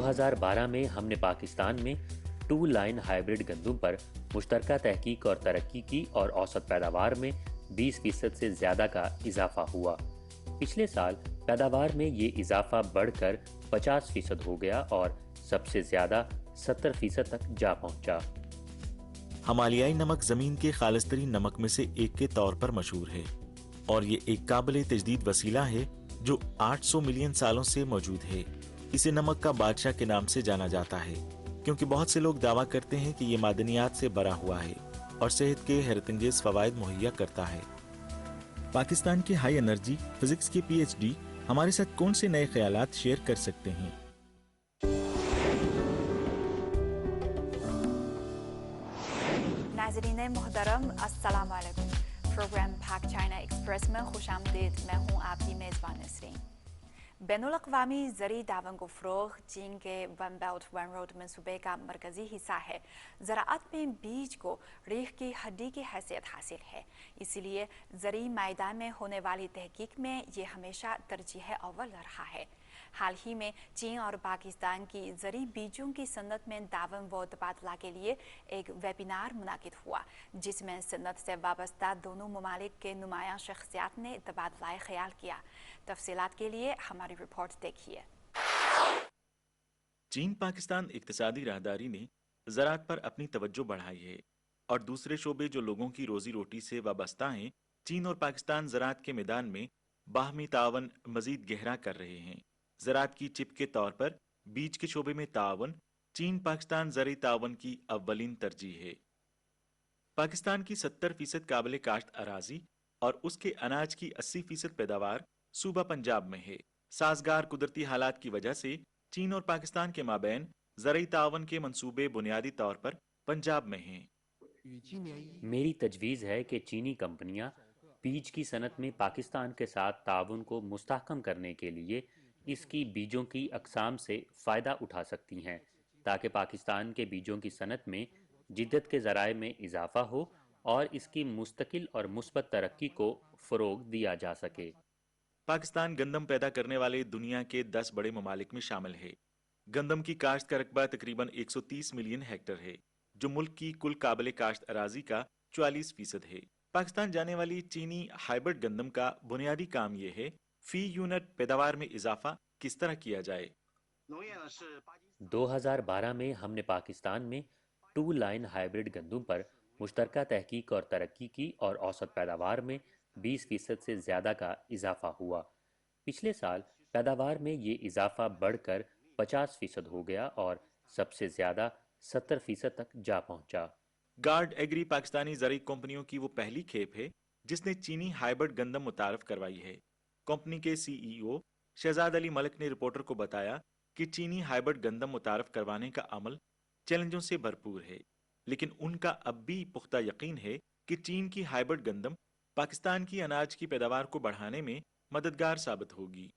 2012 में हमने पाकिस्तान में 2 लाइन हाइब्रिड गंदम पर मुश्तरका तहकीक और तरक्की की और औसत पैदावार में 20% से ज़्यादा का इजाफा हुआ। पिछले साल पैदावार में ये इजाफा बढ़कर 50% हो गया और सबसे ज़्यादा 70% तक जा पहुंचा। हिमालयाई नमक ज़मीन के खालिस्तरीन नमक में से एक के तौर पर मशहूर है और ये एक काबिल तजदीद वसीला है जो 800 मिलियन सालों से मौजूद है। इसे नमक का बादशाह के नाम से जाना जाता है क्योंकि बहुत से लोग दावा करते हैं कि ये मादनियात से भरा हुआ है और सेहत के हैरतअंगेज फवायद मुहैया करता है। पाकिस्तान के हाई एनर्जी फिजिक्स के PhD हमारे साथ कौन से नए ख्यालात शेयर कर सकते हैं? नाज़रीन मोहतरम, अस्सलाम वालेकुम। प्रोग्राम पाक चाइना एक्सप्रेस में खुशामदीद। मैं हूँ आपकी मेज़बान नसरीन। बैनुल-अक़वामी ज़री ताउन को फ़रोग़ चीन के वन बेल्ट वन रोड मंसूबे का मरकज़ी हिस्सा है। ज़राअत में बीज को रीढ़ की हड्डी की हैसियत हासिल है, इसीलिए ज़री मैदान में होने वाली तहकीक में ये हमेशा तरजीह अव्वल रहा है। हाल ही में चीन और पाकिस्तान की ज़री बीजों की सनत में ताउन व तबादला के लिए एक वेबिनार मुनाकिद हुआ, जिसमें सनत से वाबस्ता दोनों ममालिक के नुमायां शख्सियात ने तबादला ख्याल किया। तफसीलात के लिए हमारी रिपोर्ट देखिए। चीन पाकिस्तान इक्तिसादी राहदारी ने ज़राअत पर अपनी तवज्जो बढ़ाई है और दूसरे शोबे जो लोगों की रोजी रोटी से वाबस्ता हैं, चीन और पाकिस्तान ज़राअत के मैदान में बाहमी तावन मजीद गहरा कर रहे हैं। ज़राअत की चिप के तौर पर बीज के शोबे में तावन चीन पाकिस्तान ज़री तावन की अव्वलीन तरजीह है। पाकिस्तान की 70% काबिल काश्त अराजी और उसके अनाज की 80% पैदावार सूबा पंजाब में है। साजगार कुदरती हालात की वजह से चीन और पाकिस्तान के माबैन ज़रई तावन के मंसूबे बुनियादी तौर पर पंजाब में हैं। मेरी तजवीज़ है कि चीनी कंपनियां बीज की सनत में पाकिस्तान के साथ ताउन को मुस्तहकम करने के लिए इसकी बीजों की अक़साम से फ़ायदा उठा सकती हैं, ताकि पाकिस्तान के बीजों की सनत में जिद्दत के ज़राए में इजाफ़ा हो और इसकी मुस्तकिल और मुस्बत तरक्की को फ़रोग़ दिया जा सके। पाकिस्तान गंदम पैदा करने वाले दुनिया के 10 बड़े ममालिक में शामिल है। गंदम की काश्त का रकबा तकरीबन 130 मिलियन हेक्टर है, जो मुल्क की कुल काबिल काश्त अराजी का 44% है। पाकिस्तान जाने वाली चीनी हाइब्रिड गंदम का बुनियादी काम यह है फी यूनिट पैदावार में इजाफा किस तरह किया जाए। 2012 में हमने पाकिस्तान में 2 लाइन हाइब्रिड गंदम पर मुश्तरका तहकीक और तरक्की की और औसत पैदावार में 20% से ज़्यादा का इजाफा हुआ। पिछले साल पैदावार में ये इजाफा बढ़कर 50% हो गया और सबसे ज़्यादा 70% तक जा पहुंचा। गार्ड एग्री पाकिस्तानी ज़रई कंपनियों की वो पहली खेप है जिसने चीनी हाइब्रिड गंदम मुतारफ करवाई है। कंपनी के CEO शहजाद अली मलिक ने रिपोर्टर को बताया कि चीनी हाइब्रिड गंदम मुतारफ करवाने का अमल चैलेंजों से भरपूर है, लेकिन उनका अब भी पुख्ता यकीन है कि चीन की हाइब्रिड गंदम पाकिस्तान की अनाज की पैदावार को बढ़ाने में मददगार साबित होगी।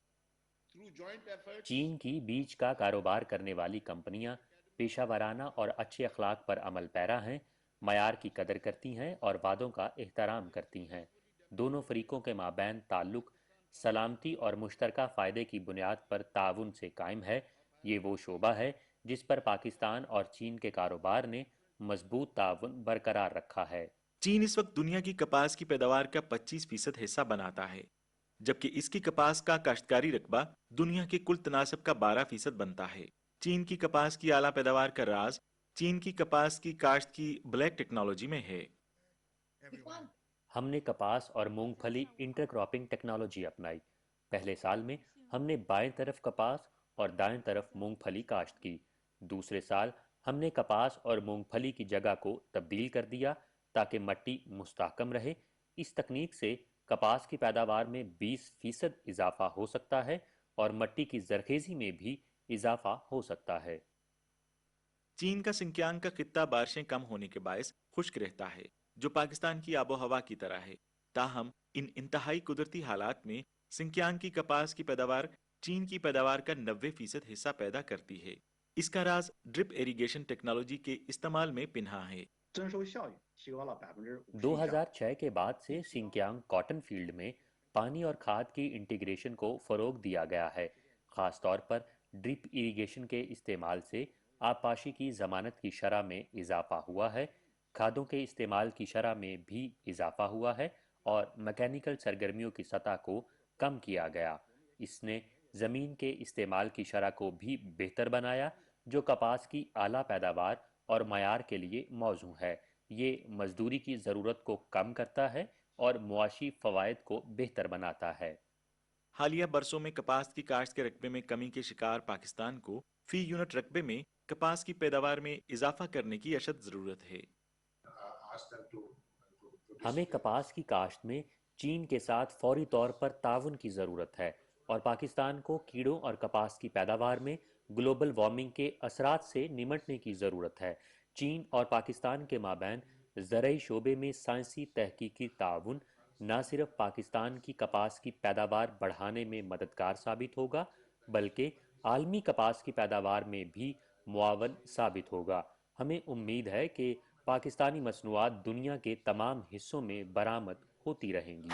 चीन की बीज का कारोबार करने वाली कंपनियां पेशावराना और अच्छे अखलाक पर अमल पैरा हैं, मयार की कदर करती हैं और वादों का एहतराम करती हैं। दोनों फरीकों के माबैन ताल्लुक सलामती और मुश्तरका फ़ायदे की बुनियाद पर ताउन से कायम है। ये वो शोबा है जिस पर पाकिस्तान और चीन के कारोबार ने मजबूत ताउन बरकरार रखा है। चीन इस वक्त दुनिया की कपास की पैदावार का 25% हिस्सा बनाता है, जबकि इसकी कपास का काश्तकारी रकबा दुनिया के कुल तनासब का 12% बनता है। चीन की कपास की आला पैदावार का राज चीन की कपास की काश्त की ब्लैक टेक्नोलॉजी में है। हमने कपास और मूंगफली इंटरक्रॉपिंग टेक्नोलॉजी अपनाई। पहले साल में हमने बाएं तरफ कपास और दाएं तरफ मूंगफली काश्त की। दूसरे साल हमने कपास और मूंगफली की जगह को तब्दील कर दिया ताकि मट्टी मुस्तहकम रहे। इस तकनीक से कपास की पैदावार में 20% इजाफा हो सकता है और मट्टी की जरखेज़ी में भी इजाफा हो सकता है। चीन का सिंकियांग का खित्ता बारिशें कम होने के बायस खुश्क रहता है, जो पाकिस्तान की आबो हवा की तरह है। ताहम इन इंतहाई कुदरती हालात में सिंकियांग की कपास की पैदावार चीन की पैदावार का 90% हिस्सा पैदा करती है। इसका राज ड्रिप इरिगेशन टेक्नोलॉजी के इस्तेमाल में पिन्हा है। 2006 के बाद से सिंकियांग कॉटन फील्ड में पानी और खाद की इंटीग्रेशन को फ़रोग दिया गया है, ख़ास तौर पर ड्रिप इरिगेशन के इस्तेमाल से आबपाशी की ज़मानत की शरह में इजाफ़ा हुआ है, खादों के इस्तेमाल की शरह में भी इजाफ़ा हुआ है और मैकेनिकल सरगर्मियों की सतह को कम किया गया। इसने ज़मीन के इस्तेमाल की शरह को भी बेहतर बनाया, जो कपास की आला पैदावार और मयार के लिए मौजू है। ये मजदूरी की ज़रूरत को कम करता है और मुआशी फ़वाइद को बेहतर बनाता है। हालिया बरसों में कपास की काश्त के रकबे में कमी के शिकार पाकिस्तान को फी यूनिट रकबे में कपास की पैदावार में इजाफा करने की अशद ज़रूरत है। हमें कपास की काश्त में चीन के साथ फौरी तौर पर ताउन की ज़रूरत है और पाकिस्तान को कीड़ों और कपास की पैदावार में ग्लोबल वार्मिंग के असरात से निमटने की ज़रूरत है। चीन और पाकिस्तान के माबैन ज़रई शोबे में साइंसी तहकीकी ताउन न सिर्फ पाकिस्तान की कपास की पैदावार बढ़ाने में मददगार साबित होगा, बल्कि आलमी कपास की पैदावार में भी मुआवन साबित होगा। हमें उम्मीद है कि पाकिस्तानी मसनूआत दुनिया के तमाम हिस्सों में बरामद होती रहेंगी।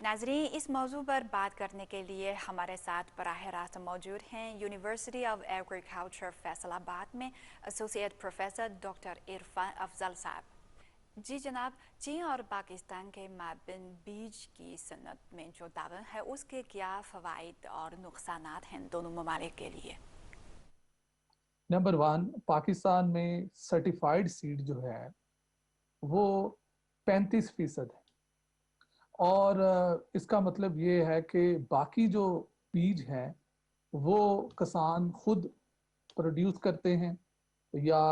नाज़रीन, इस मौजू पर बात करने के लिए हमारे साथ बराह रास्त मौजूद हैं यूनिवर्सिटी ऑफ एग्रीकल्चर फैसलाबाद में associate professor doctor Irfan Afzal साहब। जी जनाब, चीन और पाकिस्तान के माबिन बीज की सनत में जो दावा है उसके क्या फ़वाइद और नुकसानात हैं दोनों ममालिक के लिए? नंबर 1, पाकिस्तान में सर्टिफाइड सीड जो है वो 35% है और इसका मतलब ये है कि बाकी जो बीज हैं वो किसान खुद प्रोड्यूस करते हैं या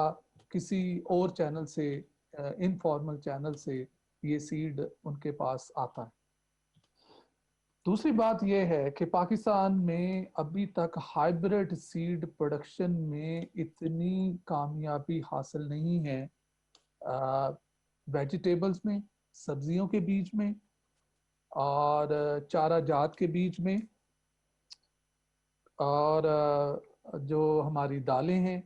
किसी और चैनल से, इनफॉर्मल चैनल से ये सीड उनके पास आता है। दूसरी बात यह है कि पाकिस्तान में अभी तक हाइब्रिड सीड प्रोडक्शन में इतनी कामयाबी हासिल नहीं है वेजिटेबल्स में, सब्जियों के बीज में और चारा जात के बीज में, और जो हमारी दालें हैं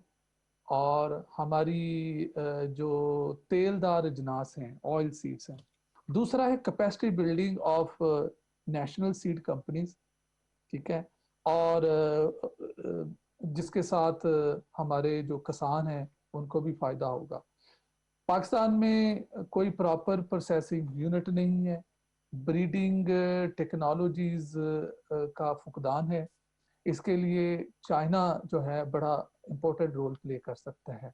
और हमारी जो तेलदार अजनास हैं, ऑयल सीड्स हैं। दूसरा है capacity building of national seed companies, ठीक है, और जिसके साथ हमारे जो किसान हैं उनको भी फायदा होगा। पाकिस्तान में कोई प्रॉपर प्रोसेसिंग यूनिट नहीं है, ब्रीडिंग टेक्नोलॉजीज का फुकदान है। इसके लिए चाइना जो है बड़ा इम्पोर्टेंट रोल प्ले कर सकता है।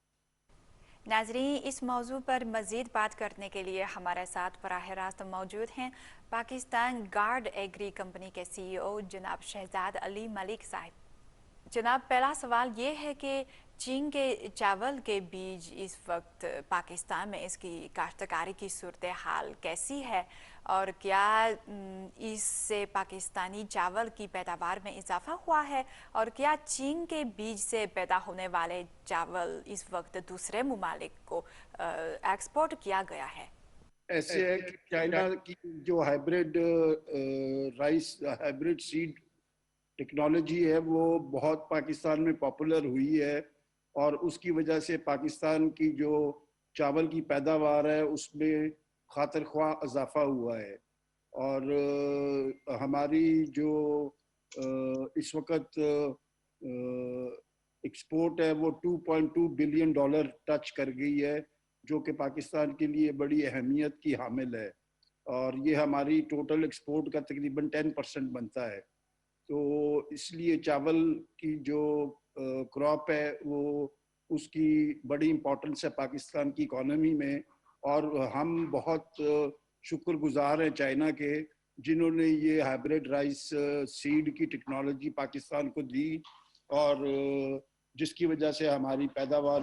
नाज़रीन, इस मौजू पर मज़ीद बात करने के लिए हमारे साथ बराह रास्त मौजूद हैं पाकिस्तान गार्ड एग्री कंपनी के CEO जनाब शहजाद अली मलिक साहब। जनाब, पहला सवाल ये है कि चीन के चावल के बीज इस वक्त पाकिस्तान में इसकी काश्तकारी की सूरत हाल कैसी है और क्या इससे पाकिस्तानी चावल की पैदावार में इजाफा हुआ है और क्या चीन के बीज से पैदा होने वाले चावल इस वक्त दूसरे ममालिक को एक्सपोर्ट किया गया है? ऐसे है कि चाइना की जो hybrid rice, hybrid seed technology है वो बहुत पाकिस्तान में पॉपुलर हुई है और उसकी वजह से पाकिस्तान की जो चावल की पैदावार है उसमें खातिर ख्वाह इजाफा हुआ है। और हमारी जो इस वक्त एक्सपोर्ट है वो $2.2 बिलियन टच कर गई है, जो कि पाकिस्तान के लिए बड़ी अहमियत की हामिल है और ये हमारी टोटल एक्सपोर्ट का तकरीबन 10% बनता है। तो इसलिए चावल की जो क्रॉप है वो उसकी बड़ी इम्पोर्टेंस है पाकिस्तान की इकोनॉमी में और हम बहुत शुक्रगुजार हैं चाइना के, जिन्होंने ये हाइब्रिड राइस सीड की टेक्नोलॉजी पाकिस्तान को दी और जिसकी वजह से हमारी पैदावार।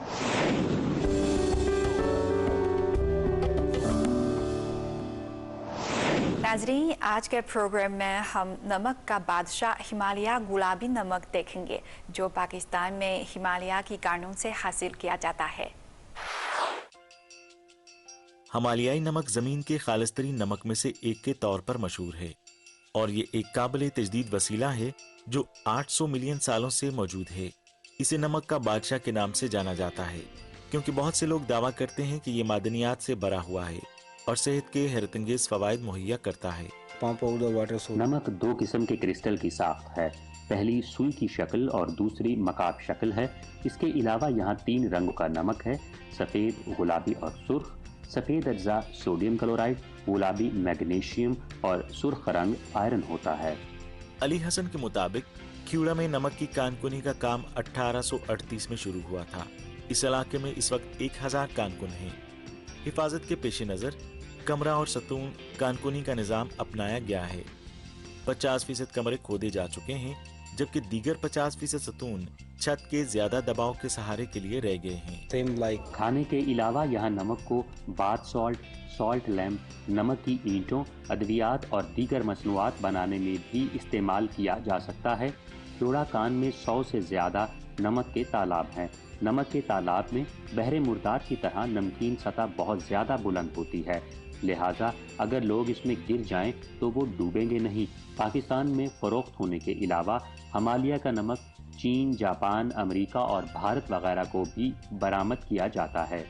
नाज़रीन, आज के प्रोग्राम में हम नमक का बादशाह हिमालय गुलाबी नमक देखेंगे जो पाकिस्तान में हिमालय की कानून से हासिल किया जाता है। हिमालयाई नमक ज़मीन के खालिस्तरीन नमक में से एक के तौर पर मशहूर है और ये एक काबिल तजदीद वसीला है जो 800 मिलियन सालों से मौजूद है। इसे नमक का बादशाह के नाम से जाना जाता है क्योंकि बहुत से लोग दावा करते हैं कि ये मादनियात से भरा हुआ है और सेहत के हैरतंगेज फवायद मुहैया करता है। pump out the water. So नमक दो किस्म के क्रिस्टल की साख्त है, पहली सुई की शक्ल और दूसरी मकाब शक्ल है। इसके अलावा यहाँ 3 रंगों का नमक है, सफ़ेद, गुलाबी और सुर्ख। सफ़ेद अज्जा सोडियम क्लोराइड, गुलाबी मैग्नीशियम और सुर्ख रंग आयरन होता है। अली हसन के मुताबिक ख्यूड़ा में नमक की कानकुनी का काम 1838 में शुरू हुआ था। इस इलाके में इस वक्त 1000 कानकुन हैं। हिफाजत के पेश नज़र कमरा और सतून कानकुनी का निज़ाम अपनाया गया है। 50% कमरे खोदे जा चुके हैं, जबकि दीगर 50% सतून छत के ज्यादा दबाव के सहारे के लिए रह गए हैं। same like खाने के अलावा यहाँ नमक को बाथ सॉल्ट, सॉल्ट लैम्प, नमक की ईंटों, अद्वियात और दीगर मसनूआत बनाने में भी इस्तेमाल किया जा सकता है। ख्यूड़ा कान में 100 से ज़्यादा नमक के तालाब हैं। नमक के तालाब में बहरे मुर्दार की तरह नमकीन सतह बहुत ज़्यादा बुलंद होती है, लिहाजा अगर लोग इसमें गिर जाएं तो वो डूबेंगे नहीं। पाकिस्तान में फ़रोख्त होने के अलावा हिमालय का नमक चीन, जापान, अमेरिका और भारत वगैरह को भी बरामद किया जाता है।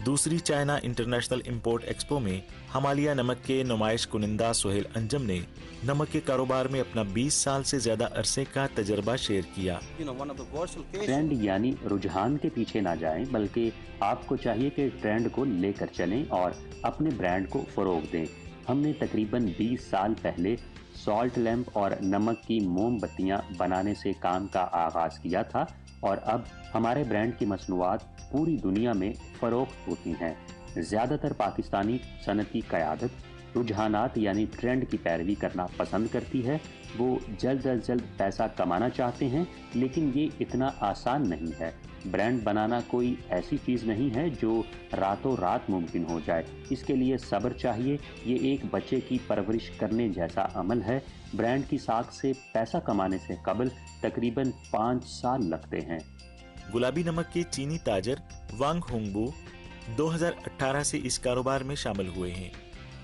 दूसरी चाइना इंटरनेशनल इंपोर्ट एक्सपो में हिमालय नमक के नुमाइश कुनिंदा सुहेल अंजम ने नमक के कारोबार में अपना 20 साल से ज्यादा अरसे का तजर्बा शेयर किया। ट्रेंड यानी रुझान के पीछे ना जाएं, बल्कि आपको चाहिए कि ट्रेंड को लेकर चलें और अपने ब्रांड को फरोग दें। हमने तकरीबन 20 साल पहले सॉल्ट लैम्प और नमक की मोमबत्तियां बनाने से काम का आगाज किया था और अब हमारे ब्रांड की मसनूआत पूरी दुनिया में फरोख्त होती हैं। ज़्यादातर पाकिस्तानी सनती क़यादत रुझानात यानी ट्रेंड की पैरवी करना पसंद करती है। वो जल्द अज जल्द पैसा कमाना चाहते हैं, लेकिन ये इतना आसान नहीं है। ब्रांड बनाना कोई ऐसी चीज़ नहीं है जो रातों रात मुमकिन हो जाए। इसके लिए सब्र चाहिए। ये एक बच्चे की परवरिश करने जैसा अमल है। ब्रांड की साख से पैसा कमाने से कबल तकरीबन 5 साल लगते हैं। गुलाबी नमक के चीनी ताजर वांग होंगबू 2018 से इस कारोबार में शामिल हुए हैं।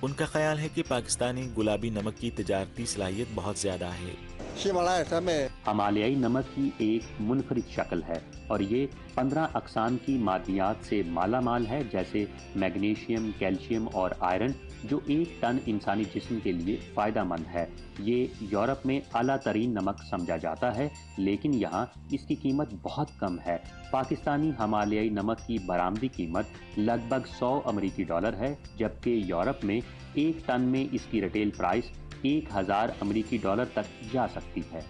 उनका ख्याल है कि पाकिस्तानी गुलाबी नमक की तिजारती सलाहियत बहुत ज्यादा है। हिमालयाई नमक की एक मुनफरिद शक्ल है और ये 15 अक़साम की मादियात से माला माल है, जैसे मैग्नीशियम, कैल्शियम और आयरन, जो 1 टन इंसानी जिस्म के लिए फ़ायदा मंद है। ये यूरोप में आला तरीन नमक समझा जाता है, लेकिन यहाँ इसकी कीमत बहुत कम है। पाकिस्तानी हिमालयाई नमक की बरामदी कीमत लगभग $100 है, जबकि यूरोप में 1 टन में इसकी रिटेल प्राइस $1000 तक जा सकती है।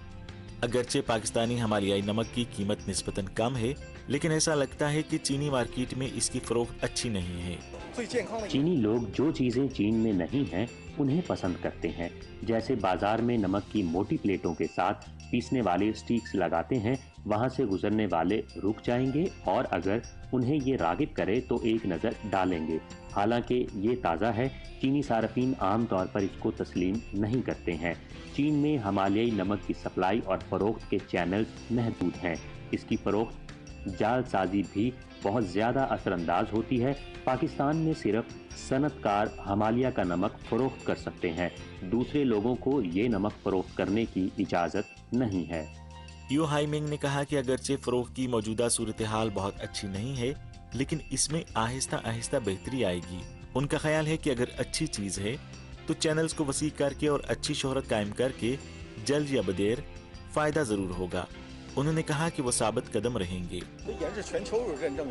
अगरचे पाकिस्तानी हिमालयाई नमक की कीमत निस्बतन कम है, लेकिन ऐसा लगता है कि चीनी मार्केट में इसकी फरोख्त अच्छी नहीं है। चीनी लोग जो चीज़ें चीन में नहीं हैं उन्हें पसंद करते हैं, जैसे बाजार में नमक की मोटी प्लेटों के साथ पीसने वाले स्टिक्स लगाते हैं। वहां से गुजरने वाले रुक जाएंगे और अगर उन्हें ये रागिब करे तो एक नज़र डालेंगे। हालांकि ये ताज़ा है, चीनी सार्फिन आम तौर पर इसको तस्लीम नहीं करते हैं। चीन में हिमालयाई नमक की सप्लाई और फरोख्त के चैनल महदूद हैं। इसकी फरोख्त जालसाजी भी बहुत ज़्यादा असरअंदाज होती है। पाकिस्तान में सिर्फ सनतकार हिमालय का नमक फरोख्त कर सकते हैं। दूसरे लोगों को ये नमक फरोख्त करने की इजाज़त नहीं है। यू हाइमिंग ने कहा कि अगरचे फरोख्त की मौजूदा सूरत हाल बहुत अच्छी नहीं है, लेकिन इसमें आहिस्ता आहिस्ता बेहतरी आएगी। उनका ख्याल है कि अगर अच्छी चीज़ है तो चैनल्स को वसी करके और अच्छी शोहरत कायम करके जल्द या बदेर फ़ायदा ज़रूर होगा। उन्होंने कहा कि वो साबित कदम रहेंगे।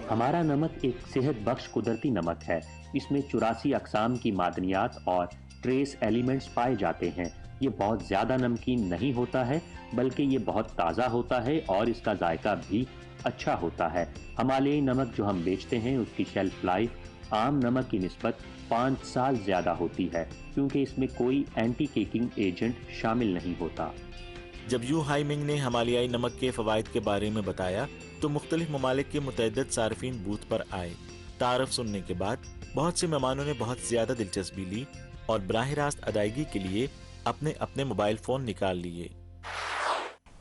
हमारा नमक एक सेहत बख्श कुदरती नमक है। इसमें 84 अक़साम की मादनियात और ट्रेस एलिमेंट्स पाए जाते हैं। ये बहुत ज़्यादा नमकीन नहीं होता है, बल्कि ये बहुत ताज़ा होता है और इसका जायका भी अच्छा होता है। हिमालयाई नमक जो हम बेचते हैं उसकी शेल्फ लाइफ आम नमक की निस्बत 5 साल ज़्यादा होती है, क्योंकि इसमें कोई एंटी केकिंग एजेंट शामिल नहीं होता। जब यू हाइमिंग ने हिमालयाई नमक के फ़वाइद के बारे में बताया तो मुख्तलिफ ममालिक के मुतअद्दिद सार्फिन बूथ पर आए। तारफ़ सुनने के बाद बहुत से मेहमानों ने बहुत ज़्यादा दिलचस्पी ली और बराह रास्त अदायगी के लिए अपने अपने मोबाइल फ़ोन निकाल लिए।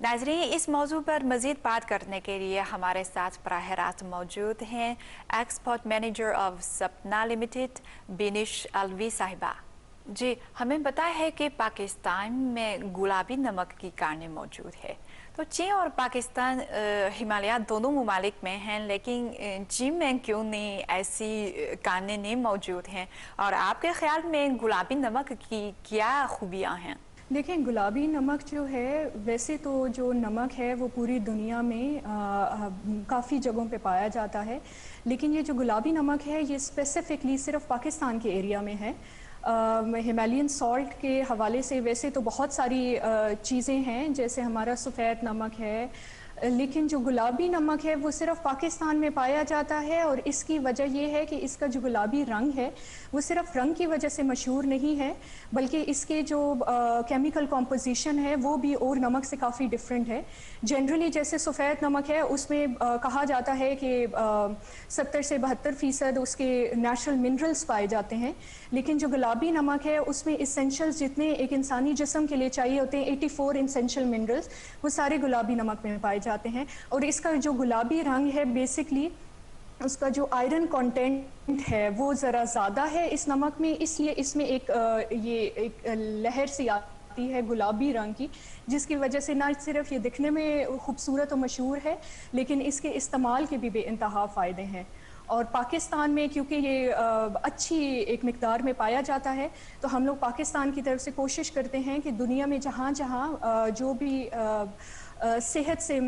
नाज़रीन, इस मौजू पर मज़ीद बात करने के लिए हमारे साथ बराह रास्त मौजूद हैं एक्सपोर्ट मैनेजर ऑफ सपना लिमिटेड बिनिश अलवी साहिबा। जी, हमें पता है कि पाकिस्तान में गुलाबी नमक की कानें मौजूद है। तो चीन और पाकिस्तान हिमालय दोनों ममालिक में हैं, लेकिन चीन में क्यों नहीं ऐसी कानें नहीं मौजूद हैं? और आपके ख्याल में गुलाबी नमक की क्या खूबियाँ हैं? देखें, गुलाबी नमक जो है, वैसे तो जो नमक है वो पूरी दुनिया में काफ़ी जगहों पे पाया जाता है, लेकिन ये जो गुलाबी नमक है ये स्पेसिफिकली सिर्फ पाकिस्तान के एरिया में है। हिमालयन सॉल्ट के हवाले से वैसे तो बहुत सारी चीज़ें हैं, जैसे हमारा सफ़ेद नमक है, लेकिन जो गुलाबी नमक है वो सिर्फ पाकिस्तान में पाया जाता है। और इसकी वजह ये है कि इसका जो गुलाबी रंग है वो सिर्फ रंग की वजह से मशहूर नहीं है, बल्कि इसके जो केमिकल कॉम्पोजिशन है वो भी और नमक से काफ़ी डिफरेंट है। जनरली जैसे सफ़ेद नमक है उसमें कहा जाता है कि 70 से 72% उसके नेचुरल मिनरल्स पाए जाते हैं, लेकिन जो गुलाबी नमक है उसमें इसेंशियल्स जितने एक इंसानी जिस्म के लिए चाहिए होते हैं, 84 इसेंशियल मिनरल्स, वो सारे गुलाबी नमक में पाए जाते हैं। और इसका जो गुलाबी रंग है बेसिकली उसका जो आयरन कंटेंट है वो ज़रा ज़्यादा है इस नमक में, इसलिए इसमें एक लहर सी आती है गुलाबी रंग की, जिसकी वजह से ना सिर्फ ये दिखने में खूबसूरत और मशहूर है, लेकिन इसके इस्तेमाल के भी बेइंतहा फ़ायदे हैं। और पाकिस्तान में क्योंकि ये अच्छी एक मिकदार में पाया जाता है, तो हम लोग पाकिस्तान की तरफ से कोशिश करते हैं कि दुनिया में जहाँ जहाँ जो भी सेहत से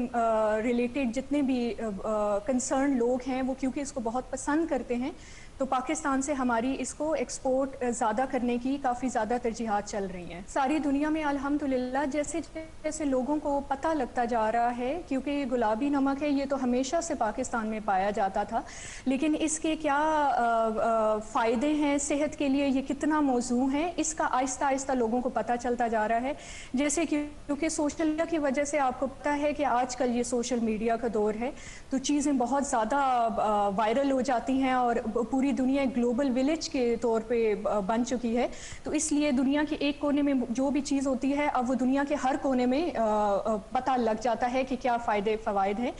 रिलेटेड जितने भी कंसर्न लोग हैं वो क्योंकि इसको बहुत पसंद करते हैं, तो पाकिस्तान से हमारी इसको एक्सपोर्ट ज़्यादा करने की काफ़ी ज़्यादा तरजीहात चल रही हैं। सारी दुनिया में अल्हम्दुलिल्लाह जैसे जैसे लोगों को पता लगता जा रहा है, क्योंकि गुलाबी नमक है ये तो हमेशा से पाकिस्तान में पाया जाता था, लेकिन इसके क्या फ़ायदे हैं सेहत के लिए, ये कितना मौजू है, इसका आहिस्ता आहिस्ता लोगों को पता चलता जा रहा है। जैसे क्योंकि सोशल मीडिया की वजह से आपको पता है कि आजकल ये सोशल मीडिया का दौर है, तो चीज़ें बहुत ज़्यादा वायरल हो जाती हैं और पूरी दुनिया एक ग्लोबल विलेज के तौर पे बन चुकी है। तो इसलिए दुनिया के एक कोने में जो भी चीज़ होती है अब वो दुनिया के हर कोने में पता लग जाता है कि क्या फ़ायदे फ़वाइद हैं।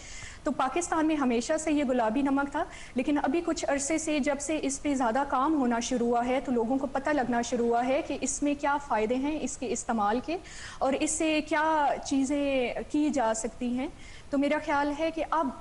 तो पाकिस्तान में हमेशा से ये गुलाबी नमक था, लेकिन अभी कुछ अरसे से जब से इस पे ज़्यादा काम होना शुरू हुआ है तो लोगों को पता लगना शुरू हुआ है कि इसमें क्या फ़ायदे हैं इसके इस्तेमाल के और इससे क्या चीज़ें की जा सकती हैं। तो मेरा ख्याल है कि अब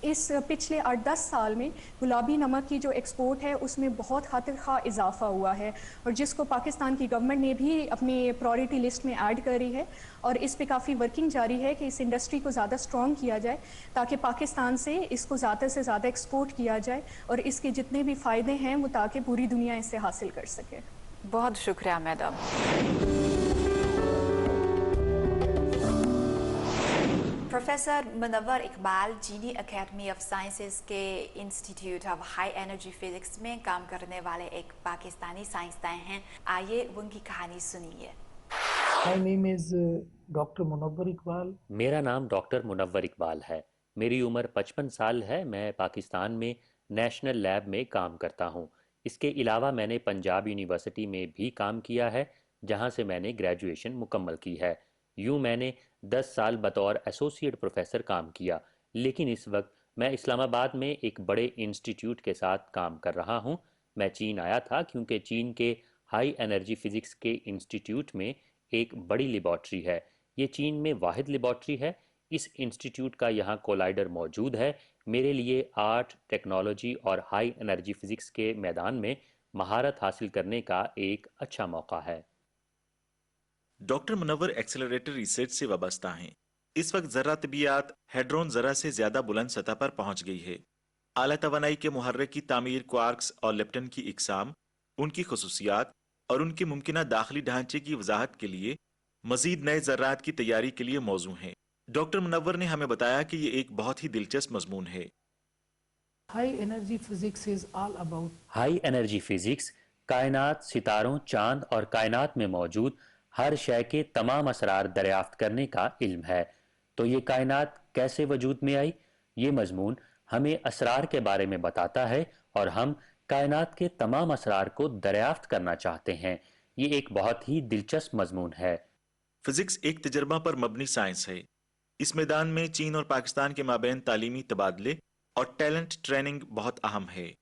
इस पिछले 8-10 साल में गुलाबी नमक की जो एक्सपोर्ट है उसमें बहुत खातिर खा इजाफा हुआ है, और जिसको पाकिस्तान की गवर्नमेंट ने भी अपनी प्रायोरिटी लिस्ट में ऐड करी है, और इस पे काफ़ी वर्किंग जारी है कि इस इंडस्ट्री को ज़्यादा स्ट्रॉन्ग किया जाए ताकि पाकिस्तान से इसको ज़्यादा से ज़्यादा एक्सपोर्ट किया जाए और इसके जितने भी फ़ायदे हैं वो ताकि पूरी दुनिया इससे हासिल कर सके। बहुत शुक्रिया मैडम। प्रोफेसर मुनव्वर इकबाल चीनी एकेडमी ऑफ साइंसेज के institute of high energy physics में काम करने वाले एक पाकिस्तानी साइंसदान हैं। आइए उनकी कहानी सुनिए। My name is doctor Munawwar Iqbal. मेरा नाम डॉक्टर मुनव्वर इकबाल है। मेरी उम्र 55 साल है। मैं पाकिस्तान में नेशनल लैब में काम करता हूँ। इसके अलावा मैंने पंजाब यूनिवर्सिटी में भी काम किया है, जहाँ से मैंने ग्रेजुएशन मुकम्मल की है। यूँ मैंने 10 साल बतौर एसोसिएट प्रोफेसर काम किया, लेकिन इस वक्त मैं इस्लामाबाद में एक बड़े इंस्टीट्यूट के साथ काम कर रहा हूँ। मैं चीन आया था क्योंकि चीन के हाई एनर्जी फिज़िक्स के इंस्टीट्यूट में एक बड़ी लेबॉर्ट्री है। ये चीन में वाहिद लेबॉर्ट्री है। इस इंस्टीट्यूट का यहाँ कोलाइडर मौजूद है। मेरे लिए आर्ट, टेक्नोलॉजी और हाई एनर्जी फिज़िक्स के मैदान में महारत हासिल करने का एक अच्छा मौका है। डॉक्टर मुनव्वर एक्सेलरेटर रिसर्च से वाबस्ता हैं। इस वक्त ज़रा तबियात हेड्रोन ज़रा से ज़्यादा बुलंद सतह पर पहुंच गई है। आला तवानाई के मुहर्रिक की तामीर, क्वार्क्स और लेप्टन की इकसाम, उनकी खसूसियात और उनके मुमकिना दाखिली ढांचे की वजाहत के लिए मजीद नए ज़र्रात की तैयारी के लिए मौजू हैं। डॉक्टर मुनव्वर ने हमें बताया कि ये एक बहुत ही दिलचस्प मजमून है। High energy physics is all about high energy physics कायनात, सितारों, चांद और कायनात में मौजूद हर शय के तमाम असरार दरियाफ्त करने का इल्म है। तो ये कायनात कैसे वजूद में आई? ये मजमून हमें असरार के बारे में बताता है और हम कायनात के तमाम असरार को दरियाफ्त करना चाहते हैं। ये एक बहुत ही दिलचस्प मजमून है। फिजिक्स एक तजर्बा पर मबनी साइंस है। इस मैदान में चीन और पाकिस्तान के माबैन तालीमी तबादले और टैलेंट ट्रेनिंग बहुत अहम है।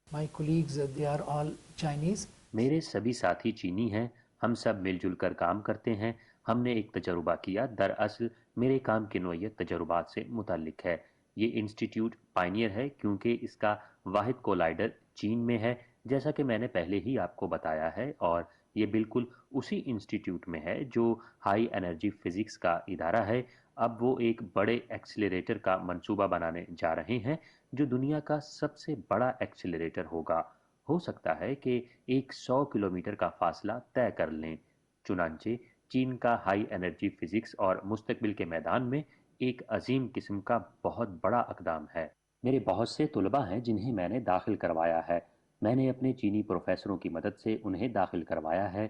My colleagues they are all Chinese میرے سبھی ساتھی چینی ہیں، ہم سب مل جل کر کام کرتے ہیں۔ ہم نے ایک تجربہ کیا، دراصل میرے کام کی نوعیت تجربات سے متعلق ہے۔ یہ انسٹیٹیوٹ پائنیئر ہے کیونکہ اس کا واحد کولائیڈر چین میں ہے، جیسا کہ میں نے پہلے ہی آپ کو بتایا ہے، اور یہ بالکل اسی انسٹیٹیوٹ میں ہے جو ہائی انرجی فزکس کا ادارہ ہے۔ اب وہ ایک بڑے ایکسیلریٹر کا منصوبہ بنانے جا رہے ہیں جو دنیا کا سب سے بڑا ایکسیلریٹر ہوگا۔ ہو سکتا ہے کہ 100 کلومیٹر کا فاصلہ طے کر لیں۔ چنانچہ چین کا ہائی انرجی فزکس اور مستقبل کے میدان میں ایک عظیم قسم کا بہت بڑا اقدام ہے۔ میرے بہت سے طلباء ہیں جنہیں میں نے داخل کروایا ہے۔ میں نے اپنے چینی پروفیسروں کی مدد سے انہیں داخل کروایا ہے۔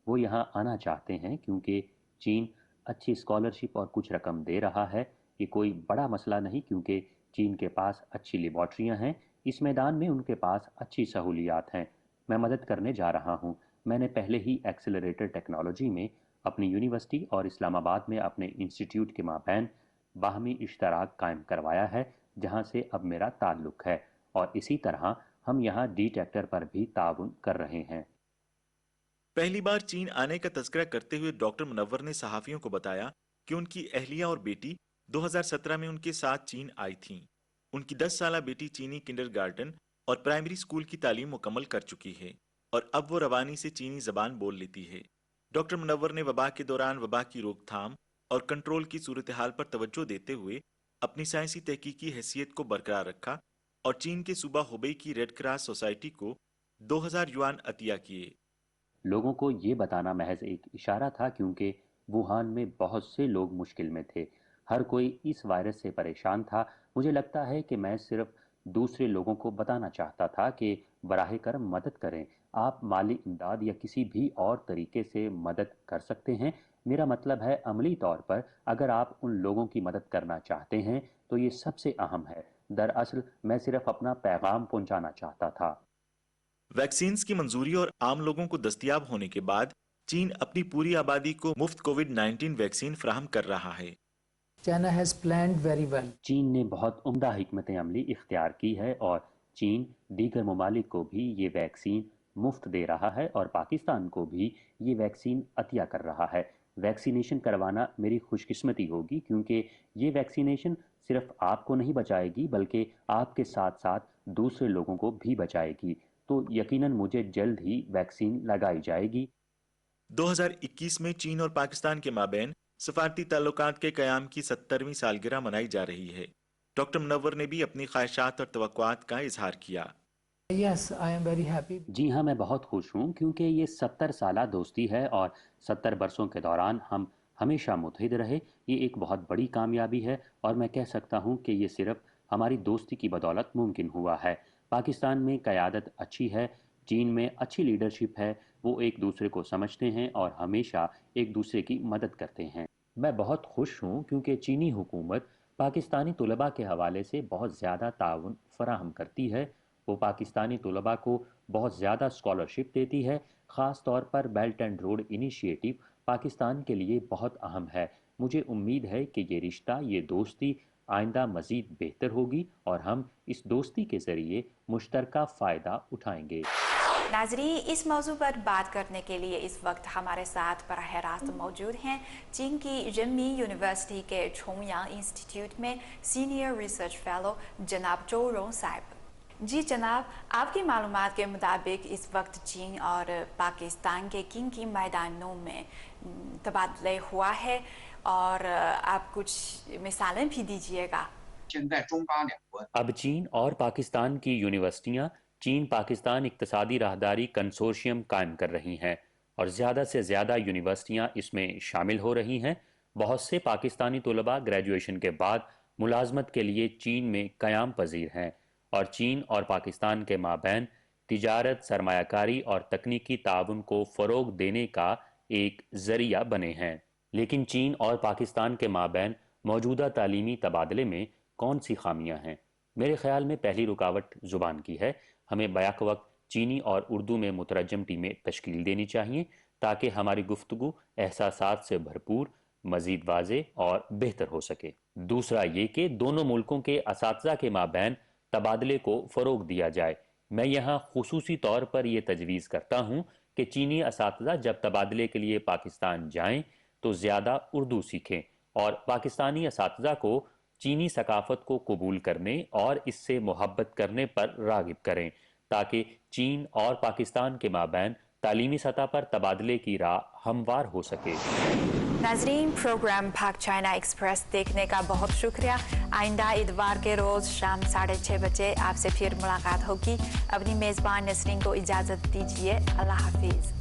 وہ یہاں آنا چاہتے ہیں کیونکہ چین اچھی اسکالرشپ اور کچھ رقم دے رہا ہے۔ یہ کوئی بڑا مسئلہ نہیں کیونکہ چین کے پاس اچھی لیبارٹریاں ہیں، اس میدان میں ان کے پاس اچھی سہولیات ہیں۔ میں مدد کرنے جا رہا ہوں۔ میں نے پہلے ہی ایکسیلریٹر ٹیکنالوجی میں اپنی یونیورسٹی اور اسلام آباد میں اپنے انسٹیٹیوٹ کے مابین باہمی اشتراک قائم کروایا ہے، جہاں سے اب میرا تعلق ہے، اور اسی طرح ہم یہاں ڈی ٹیکٹر پر بھی تعاون کر رہے ہیں۔ پہلی بار چین آنے کا تذکرہ کرتے ہوئے ڈاکٹر منور نے صحافیوں کو بتایا کہ ان کی اہلیہ اور بیٹی 2017 میں ان کے ساتھ چین آئی تھیں۔ ان کی 10 سالہ بیٹی چینی کنڈر گارٹن اور پرائمری اسکول کی تعلیم مکمل کر چکی ہے اور اب وہ روانی سے چینی زبان بول لیتی ہے۔ ڈاکٹر منور نے وبا کے دوران وبا کی روک تھام اور کنٹرول کی صورتحال پر توجہ دیتے ہوئے اپنی سائنسی تحقیقی حیثیت کو برقرار رکھا اور چین کے صوبہ ہوبئی کی ریڈ کراس سوسائٹی کو 2000 یوان عطیہ کیے۔ لوگوں کو یہ بتانا محض ایک اشارہ تھا کیونکہ ووہان میں بہت سے لوگ مشکل میں تھے۔ ہر کوئی اس وائرس سے پریشان تھا۔ مجھے لگتا ہے کہ میں صرف دوسرے لوگوں کو بتانا چاہتا تھا کہ براہ کرم مدد کریں۔ آپ مالی امداد یا کسی بھی اور طریقے سے مدد کر سکتے ہیں۔ میرا مطلب ہے عملی طور پر اگر آپ ان لوگوں کی مدد کرنا چاہتے ہیں تو یہ سب سے اہم ہے۔ دراصل میں صرف اپنا پیغام پہنچانا چاہتا تھا۔ ویکسینز کی منظوری اور عام لوگوں کو دستیاب ہونے کے بعد چین اپنی پوری آبادی کو مفت کووڈ-19 ویکسین فراہم کر رہا ہے۔ China has planned very well. چین نے بہت عمدہ حکمت عملی اختیار کی ہے اور چین دیگر ممالک کو بھی یہ ویکسین مفت دے رہا ہے اور پاکستان کو بھی یہ ویکسین عطیہ کر رہا ہے۔ ویکسینیشن کروانا میری خوش قسمتی ہوگی کیونکہ یہ ویکسینیشن صرف آپ کو نہیں بچائے گی بلکہ آپ کے ساتھ ساتھ دوسرے لوگوں کو بھی بچائے گی۔ تو یقیناً مجھے جلد ہی ویکسین لگائی جائے گی۔ 2021 میں چین اور پاکستان کے مابین سفارتی تعلقات کے قیام کی 70ویں سالگرہ منائی جا رہی ہے۔ ڈاکٹر منور نے بھی اپنی خواہشات اور توقعات کا اظہار کیا۔ Yes, I am very happy. جی ہاں، میں بہت خوش ہوں کیونکہ یہ 70 سالہ دوستی ہے اور 70 برسوں کے دوران ہم ہمیشہ متحد رہے۔ یہ ایک بہت بڑی کامیابی ہے اور میں کہہ سکتا ہوں کہ یہ صرف ہماری دوستی کی بدولت ممکن ہوا ہے۔ پاکستان میں قیادت اچھی ہے، چین میں اچھی لیڈرشپ ہے، وہ ایک دوسرے کو سمجھتے ہیں اور ہمیشہ ایک دوسرے کی مدد کرتے ہیں۔ میں بہت خوش ہوں کیونکہ چینی حکومت پاکستانی طلباء کے حوالے سے بہت زیادہ تعاون فراہم کرتی ہے۔ وہ پاکستانی طلباء کو بہت زیادہ اسکالرشپ دیتی ہے، خاص طور پر belt and road initiative Pakistan کے لیے بہت اہم ہے۔ مجھے امید ہے کہ یہ رشتہ، یہ دوستی آئندہ مزید بہتر ہوگی اور ہم اس دوستی کے ذریعے مشترکہ فائدہ اٹھائیں گے۔ ناظرین، اس موضوع پر بات کرنے کے لیے اس وقت ہمارے ساتھ براہ راست موجود ہیں چین کی جنمی یونیورسٹی کے چونگیانگ انسٹیٹیوٹ میں سینئر ریسرچ فیلو جناب چو رونگ صاحب۔ جی جناب، آپ کی معلومات کے مطابق اس وقت چین اور پاکستان کے کن کن میدانوں میں تبادلہ ہوا ہے اور آپ کچھ مثالیں بھی دیجیے گا۔ اب چین اور پاکستان کی یونیورسٹیاں چین پاکستان اقتصادی راہداری کنسورشیم قائم کر رہی ہیں اور زیادہ سے زیادہ یونیورسٹیاں اس میں شامل ہو رہی ہیں۔ بہت سے پاکستانی طلباء گریجویشن کے بعد ملازمت کے لیے چین میں قیام پذیر ہیں اور چین اور پاکستان کے مابین تجارت، سرمایہ کاری اور تکنیکی تعاون کو فروغ دینے کا ایک ذریعہ بنے ہیں۔ لیکن چین اور پاکستان کے مابین موجودہ تعلیمی تبادلے میں کون سی خامیاں ہیں؟ میرے خیال میں پہلی رکاوٹ زبان کی ہے۔ ہمیں بیک وقت چینی اور اردو میں مترجم ٹیمیں تشکیل دینی چاہیے تاکہ ہماری گفتگو احساسات سے بھرپور، مزید واضح اور بہتر ہو سکے۔ دوسرا یہ کہ دونوں ملکوں کے اساتذہ کے مابین تبادلے کو فروغ دیا جائے۔ میں یہاں خصوصی طور پر یہ تجویز کرتا ہوں کہ چینی اساتذہ جب تبادلے کے لیے پاکستان جائیں تو زیادہ اردو سیکھیں اور پاکستانی اساتذہ کو چینی ثقافت کو قبول کرنے اور اس سے محبت کرنے پر راغب کریں تاکہ چین اور پاکستان کے مابین تعلیمی سطح پر تبادلے کی راہ ہموار ہو سکے۔ ناظرین، پروگرام پاک چائنا ایکسپریس دیکھنے کا بہت شکریہ۔ آئندہ اتوار کے روز شام 6:30 بجے آپ سے پھر ملاقات ہوگی۔ اپنی میزبان نسرین کو اجازت دیجیے۔ اللہ حافظ۔